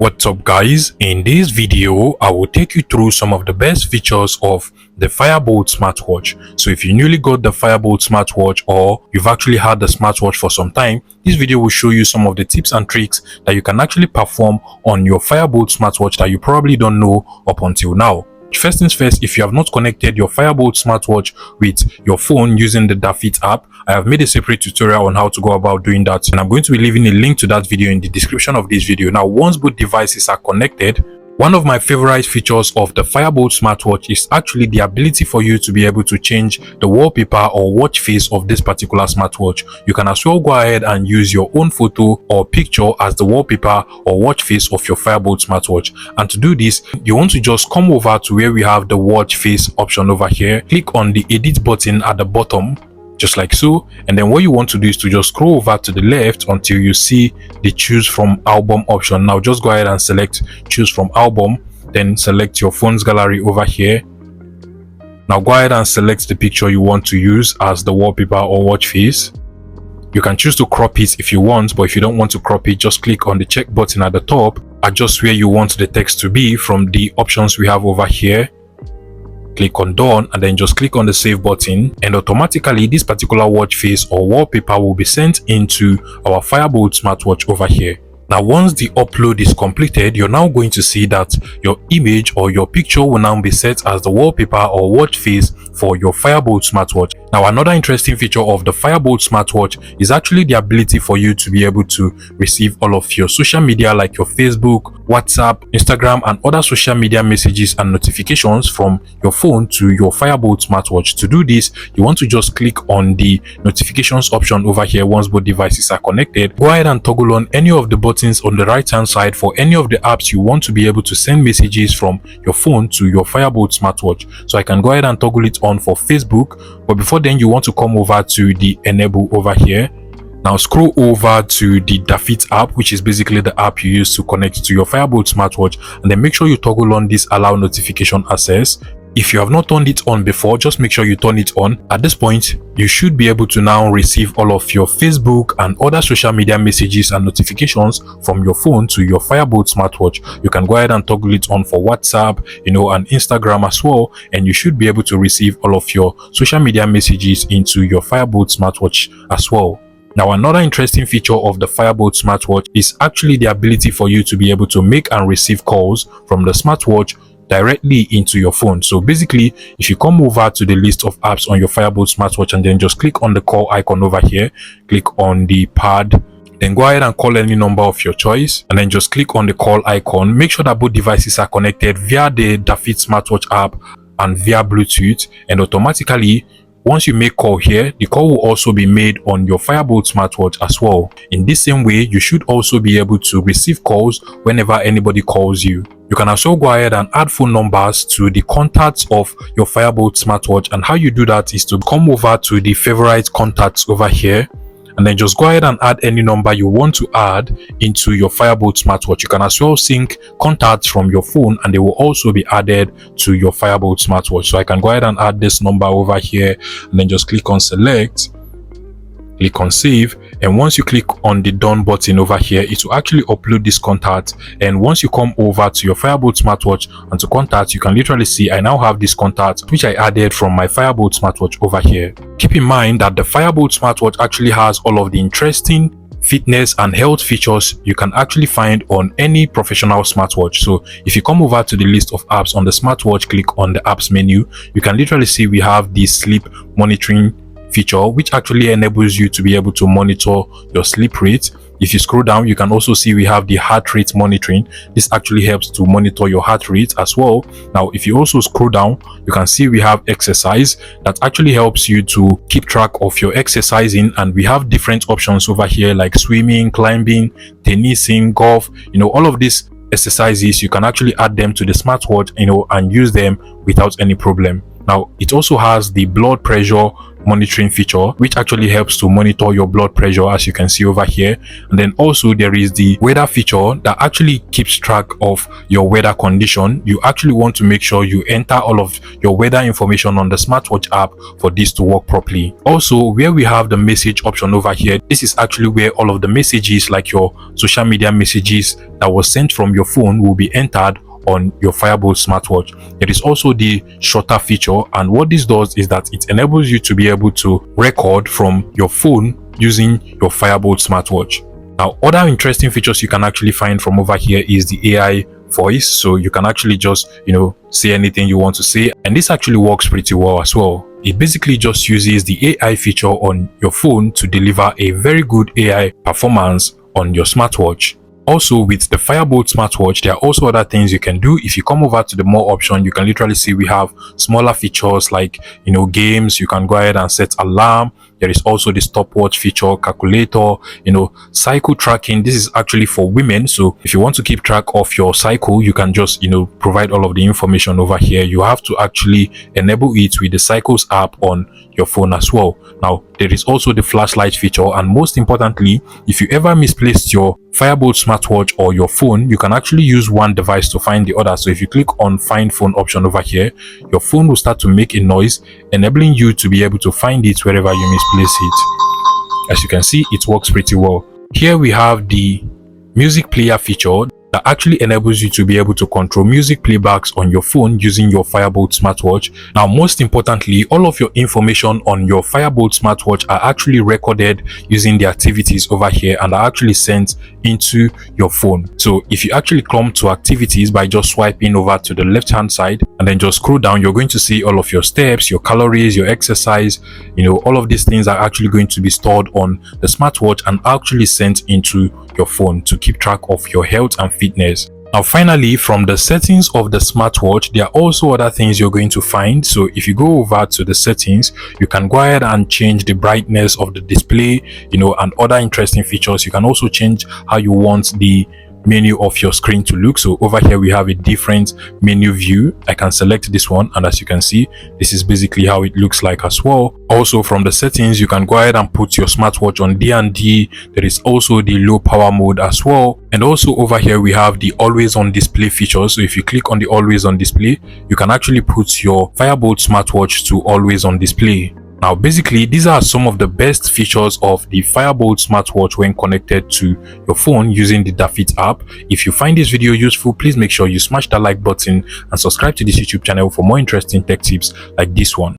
What's up guys, in this video I will take you through some of the best features of the Boltt smartwatch. So if you newly got the Boltt smartwatch or you've actually had the smartwatch for some time, this video will show you some of the tips and tricks that you can actually perform on your Boltt smartwatch that you probably don't know up until now. First things first, if you have not connected your Boltt smartwatch with your phone using the Dafit app, I have made a separate tutorial on how to go about doing that, and I'm going to be leaving a link to that video in the description of this video. Now, once both devices are connected, one of my favorite features of the Boltt smartwatch is actually the ability for you to be able to change the wallpaper or watch face of this particular smartwatch. You can as well go ahead and use your own photo or picture as the wallpaper or watch face of your Boltt smartwatch. And to do this, you want to just come over to where we have the watch face option over here. Click on the edit button at the bottom, just like so, and then what you want to do is to just scroll over to the left until you see the choose from album option. Now just go ahead and select choose from album, then select your phone's gallery over here. Now go ahead and select the picture you want to use as the wallpaper or watch face. You can choose to crop it if you want, but if you don't want to crop it, just click on the check button at the top, adjust where you want the text to be from the options we have over here. Click on done, and then just click on the save button, and automatically this particular watch face or wallpaper will be sent into our Boltt smartwatch over here. Now once the upload is completed, you're now going to see that your image or your picture will now be set as the wallpaper or watch face for your Boltt smartwatch. Now another interesting feature of the Boltt smartwatch is actually the ability for you to be able to receive all of your social media like your Facebook, WhatsApp, Instagram and other social media messages and notifications from your phone to your Boltt smartwatch. To do this, you want to just click on the notifications option over here. Once both devices are connected, go ahead and toggle on any of the buttons on the right hand side for any of the apps you want to be able to send messages from your phone to your Boltt smartwatch. So I can go ahead and toggle it on for Facebook, but before then you want to come over to the enable over here. Now scroll over to the Dafit app, which is basically the app you use to connect to your Boltt smartwatch, and then make sure you toggle on this allow notification access. If you have not turned it on before, just make sure you turn it on. At this point, you should be able to now receive all of your Facebook and other social media messages and notifications from your phone to your Boltt smartwatch. You can go ahead and toggle it on for WhatsApp, and Instagram as well, and you should be able to receive all of your social media messages into your Boltt smartwatch as well. Now another interesting feature of the Boltt smartwatch is actually the ability for you to be able to make and receive calls from the smartwatch directly into your phone. So basically, if you come over to the list of apps on your Boltt smartwatch and then just click on the call icon over here, click on the pad, then go ahead and call any number of your choice, and then just click on the call icon. Make sure that both devices are connected via the Dafit smartwatch app and via Bluetooth, and automatically once you make call here, the call will also be made on your Boltt smartwatch as well. In this same way, you should also be able to receive calls whenever anybody calls you. You can also go ahead and add phone numbers to the contacts of your Boltt smartwatch, and how you do that is to come over to the favorite contacts over here, and then just go ahead and add any number you want to add into your Boltt smartwatch. You can as well sync contacts from your phone, and they will also be added to your Boltt smartwatch. So I can go ahead and add this number over here, and then just click on select, click on save, and once you click on the done button over here, it will actually upload this contact. And once you come over to your Boltt smartwatch and to contact, you can literally see I now have this contact which I added from my Boltt smartwatch over here. Keep in mind that the Boltt smartwatch actually has all of the interesting fitness and health features you can actually find on any professional smartwatch. So if you come over to the list of apps on the smartwatch, click on the apps menu, you can literally see we have the sleep monitoring feature, which actually enables you to be able to monitor your sleep rate. If you scroll down, you can also see we have the heart rate monitoring. This actually helps to monitor your heart rate as well. Now if you also scroll down, you can see we have exercise that actually helps you to keep track of your exercising, and we have different options over here like swimming, climbing, tennising, golf. All of these exercises you can actually add them to the smartwatch and use them without any problem. Now it also has the blood pressure monitoring feature, which actually helps to monitor your blood pressure, as you can see over here. And then also there is the weather feature that actually keeps track of your weather condition. You actually want to make sure you enter all of your weather information on the smartwatch app for this to work properly. Also, where we have the message option over here, this is actually where all of the messages like your social media messages that was sent from your phone will be entered on your Boltt smartwatch. There is also the shutter feature, and what this does is that it enables you to be able to record from your phone using your Boltt smartwatch. Now, other interesting features you can actually find from over here is the AI voice, so you can actually just say anything you want to say, and this actually works pretty well as well. It basically just uses the AI feature on your phone to deliver a very good AI performance on your smartwatch. Also, with the Boltt smartwatch, there are also other things you can do. If you come over to the more option, you can literally see we have smaller features like games. You can go ahead and set alarm. There is also the stopwatch feature, calculator, cycle tracking. This is actually for women, so if you want to keep track of your cycle, you can just provide all of the information over here. You have to actually enable it with the cycles app on your phone as well. Now, there is also the flashlight feature, and most importantly, if you ever misplaced your Boltt smartwatch or your phone, you can actually use one device to find the other. So if you click on find phone option over here, your phone will start to make a noise, enabling you to be able to find it wherever you misplace it. As you can see, it works pretty well. Here we have the music player feature that actually enables you to be able to control music playbacks on your phone using your Boltt smartwatch. Now, most importantly, all of your information on your Boltt smartwatch are actually recorded using the activities over here and are actually sent into your phone. So if you actually come to activities by just swiping over to the left hand side and then just scroll down, you're going to see all of your steps, your calories, your exercise. All of these things are actually going to be stored on the smartwatch and actually sent into your phone to keep track of your health and fitness. Now, finally, from the settings of the smartwatch, there are also other things you're going to find. So if you go over to the settings, you can go ahead and change the brightness of the display, and other interesting features. You can also change how you want the menu of your screen to look. So over here we have a different menu view. I can select this one, and as you can see, this is basically how it looks like as well. Also, from the settings, you can go ahead and put your smartwatch on D&D. There is also the low power mode as well, and also over here we have the always on display feature. So if you click on the always on display, you can actually put your Boltt smartwatch to always on display. Now, basically, these are some of the best features of the Boltt smartwatch when connected to your phone using the Dafit app. If you find this video useful, please make sure you smash that like button and subscribe to this YouTube channel for more interesting tech tips like this one.